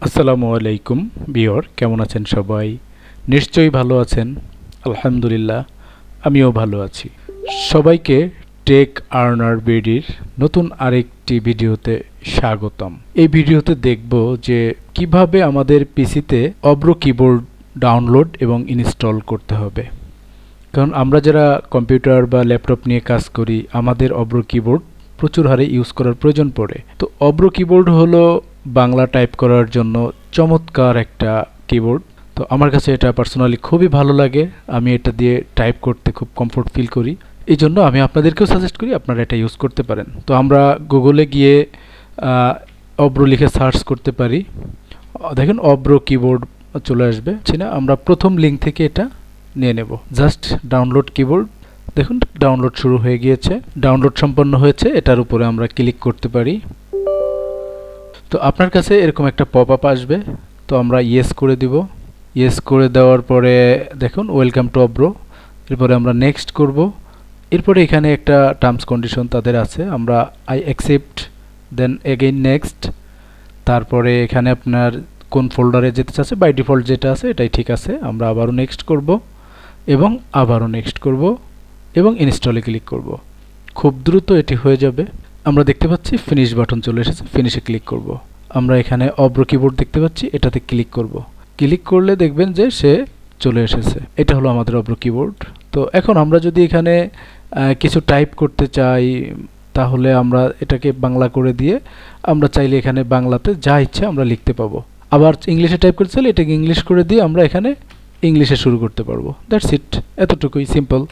আসসালামু আলাইকুম বিয়র, কেমন আছেন সবাই? নিশ্চয়ই ভালো আছেন। আলহামদুলিল্লাহ, আমিও ভালো আছি। সবাইকে টেক আর্নার বিডির নতুন আরেকটি ভিডিওতে স্বাগতম। এই ভিডিওতে দেখব যে কিভাবে আমাদের পিসিতে অব্র কিবোর্ড ডাউনলোড এবং ইনস্টল করতে হবে। কারণ আমরা যারা কম্পিউটার বা ল্যাপটপ নিয়ে কাজ করি, আমাদের অব্র কিবোর্ড প্রচুর হারে ইউজ করার প্রয়োজন পড়ে। তো অব্র কিবোর্ড হলো বাংলা টাইপ করার জন্য চমৎকার একটা কিবোর্ড। তো আমার কাছে এটা পার্সোনালি খুবই ভালো লাগে। আমি এটা দিয়ে টাইপ করতে খুব কমফোর্ট ফিল করি। এই জন্য আমি আপনাদেরকেও সাজেস্ট করি আপনারা এটা ইউজ করতে পারেন। তো আমরা গুগলে গিয়ে অব্র লিখে সার্চ করতে পারি। দেখেন অব্র কিবোর্ড চলে আসবে। আমরা প্রথম লিঙ্ক থেকে এটা নিয়ে নেব। জাস্ট ডাউনলোড কিবোর্ড, দেখুন ডাউনলোড শুরু হয়ে গিয়েছে, ডাউনলোড সম্পন্ন হয়েছে। এটার উপরে আমরা ক্লিক করতে পারি। তো আপনার কাছে এরকম একটা পপ আপ আসবে। তো আমরা ইয়েস করে দিব। ইয়েস করে দেওয়ার পরে দেখুন ওয়েলকাম টু অব্র। এরপরে আমরা নেক্সট করব। এরপরে এখানে একটা টার্মস কন্ডিশন তাদের আছে, আমরা I accept, then again next. তারপরে এখানে আপনার কোন ফোল্ডারে যেতে চাচ্ছে, বাই ডিফল্ট যেটা আছে এটাই ঠিক আছে। আমরা আবারও নেক্সট করব এবং আবারও নেক্সট করব এবং ইনস্টলে ক্লিক করব। খুব দ্রুত এটি হয়ে যাবে। আমরা দেখতে পাচ্ছি ফিনিশ বাটন চলে এসেছে, ফিনিশে ক্লিক করব। আমরা এখানে অব্র কিবোর্ড দেখতে পাচ্ছি, এটাতে ক্লিক করব। ক্লিক করলে দেখবেন যে সে চলে এসেছে। এটা হলো আমাদের অব্র কিবোর্ড। তো এখন আমরা যদি এখানে কিছু টাইপ করতে চাই, তাহলে আমরা এটাকে বাংলা করে দিয়ে আমরা চাইলে এখানে বাংলাতে যা ইচ্ছে আমরা লিখতে পাবো। আবার ইংলিশে টাইপ করতে চাইলে এটাকে ইংলিশ করে দিয়ে আমরা এখানে ইংলিশে শুরু করতে পারবো। দ্যাটস ইট, এতটুকুই সিম্পল।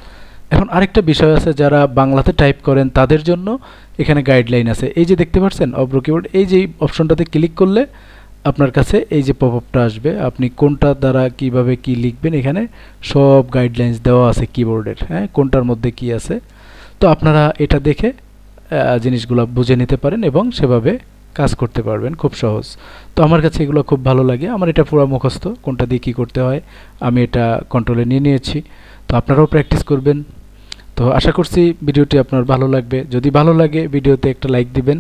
এখন আরেকটা বিষয় আছে, যারা বাংলাতে টাইপ করেন তাদের জন্য এখানে গাইডলাইন আছে। এই যে দেখতে পাচ্ছেন অব্র কিবোর্ড, এই যে অপশনটাতে ক্লিক করলে আপনার কাছে এই যে পপআপটা আসবে, আপনি কোনটা দ্বারা কিভাবে কি লিখবেন এখানে সব গাইডলাইন্স দেওয়া আছে কিবোর্ডের, হ্যাঁ, কোনটার মধ্যে কি আছে। তো আপনারা এটা দেখে জিনিসগুলো বুঝে নিতে পারেন এবং সেভাবে কাজ করতে পারবেন খুব সহজ। তো আমার কাছে এগুলো খুব ভালো লাগে। আমার এটা পুরো মুখস্থ, কোনটা দিয়ে কী করতে হয় আমি এটা কন্ট্রোলে নিয়ে নিয়েছি। তো আপনারাও প্র্যাকটিস করবেন। তো আশা করছি ভিডিওটি আপনার ভালো লাগবে। যদি ভালো লাগে ভিডিওতে একটা লাইক দিবেন।